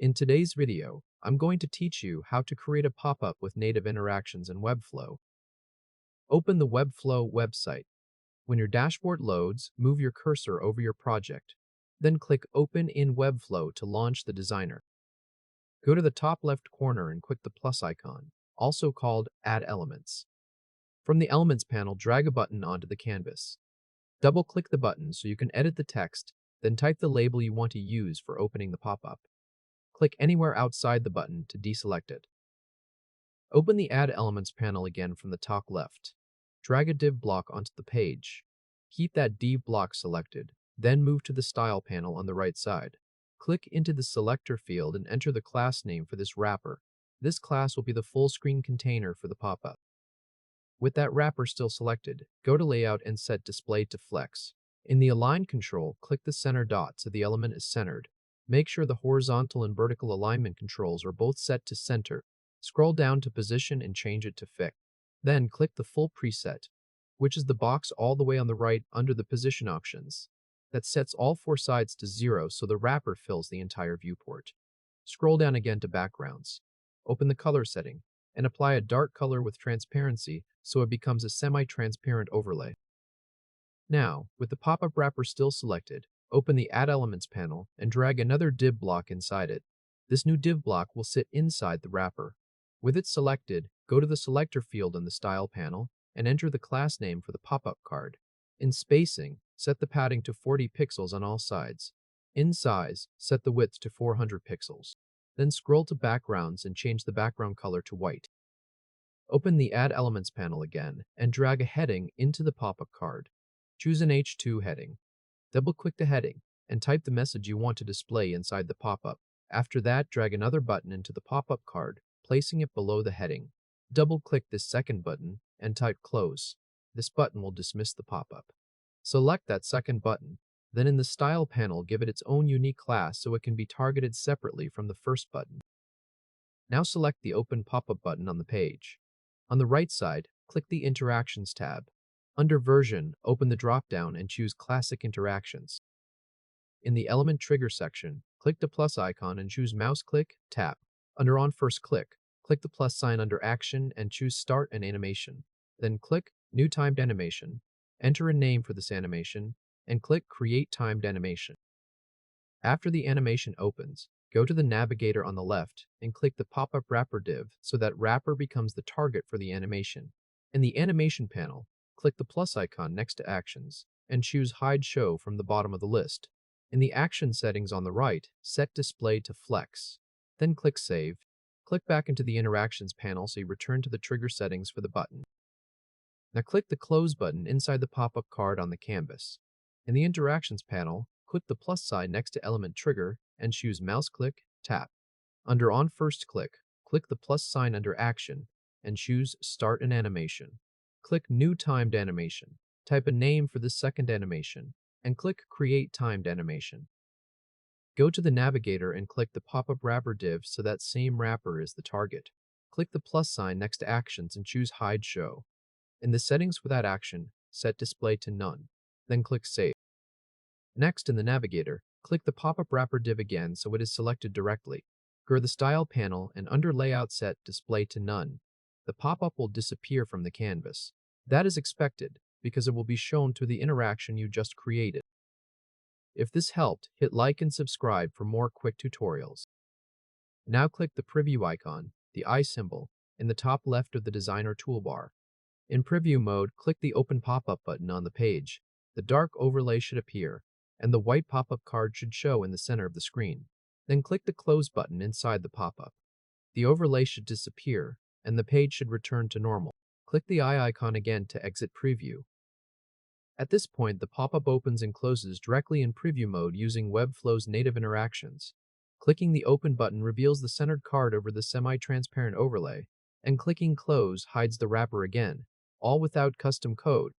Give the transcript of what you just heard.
In today's video, I'm going to teach you how to create a pop-up with native interactions in Webflow. Open the Webflow website. When your dashboard loads, move your cursor over your project. Then click Open in Webflow to launch the designer. Go to the top left corner and click the plus icon, also called Add Elements. From the Elements panel, drag a button onto the canvas. Double-click the button so you can edit the text, then type the label you want to use for opening the pop-up. Click anywhere outside the button to deselect it. Open the Add Elements panel again from the top left. Drag a div block onto the page. Keep that div block selected, then move to the Style panel on the right side. Click into the Selector field and enter the class name for this wrapper. This class will be the full screen container for the pop-up. With that wrapper still selected, go to Layout and set Display to Flex. In the Align control, click the center dot so the element is centered. Make sure the horizontal and vertical alignment controls are both set to center. Scroll down to Position and change it to Fix. Then click the full preset, which is the box all the way on the right under the position options. That sets all four sides to 0 so the wrapper fills the entire viewport. Scroll down again to Backgrounds. Open the color setting and apply a dark color with transparency so it becomes a semi-transparent overlay. Now, with the pop-up wrapper still selected, open the Add Elements panel and drag another div block inside it. This new div block will sit inside the wrapper. With it selected, go to the Selector field in the Style panel and enter the class name for the pop-up card. In spacing, set the padding to 40 pixels on all sides. In size, set the width to 400 pixels. Then scroll to Backgrounds and change the background color to white. Open the Add Elements panel again and drag a heading into the pop-up card. Choose an H2 heading. Double-click the heading and type the message you want to display inside the pop-up. After that, drag another button into the pop-up card, placing it below the heading. Double-click this second button and type Close. This button will dismiss the pop-up. Select that second button, then in the Style panel give it its own unique class so it can be targeted separately from the first button. Now select the Open Pop-up button on the page. On the right side, click the Interactions tab. Under Version, open the drop-down and choose Classic Interactions. In the Element Trigger section, click the plus icon and choose Mouse Click, Tap. Under On First Click, click the plus sign under Action and choose Start an Animation. Then click New Timed Animation, enter a name for this animation, and click Create Timed Animation. After the animation opens, go to the navigator on the left and click the Popup Wrapper div so that wrapper becomes the target for the animation. In the Animation panel, click the plus icon next to Actions and choose Hide Show from the bottom of the list. In the Action settings on the right, set Display to Flex. Then click Save. Click back into the Interactions panel so you return to the trigger settings for the button. Now click the Close button inside the pop-up card on the canvas. In the Interactions panel, click the plus sign next to Element Trigger and choose Mouse Click, Tap. Under On First Click, click the plus sign under Action and choose Start an Animation. Click New Timed Animation. Type a name for the second animation and click Create Timed Animation. Go to the navigator and click the Popup Wrapper div so that same wrapper is the target. Click the plus sign next to Actions and choose Hide Show. In the settings for that action, set Display to None. Then click Save. Next, in the navigator, click the Popup Wrapper div again so it is selected directly. Go to the Style panel and under Layout set Display to None. The pop-up will disappear from the canvas. That is expected because it will be shown to the interaction you just created. If this helped, hit like and subscribe for more quick tutorials. Now click the preview icon, the eye symbol, in the top left of the designer toolbar. In preview mode, click the Open Pop-up button on the page. The dark overlay should appear, and the white pop-up card should show in the center of the screen. Then click the Close button inside the pop-up. The overlay should disappear, and the page should return to normal. Click the eye icon again to exit preview. At this point, the pop-up opens and closes directly in preview mode using Webflow's native interactions. Clicking the Open button reveals the centered card over the semi-transparent overlay, and clicking Close hides the wrapper again, all without custom code.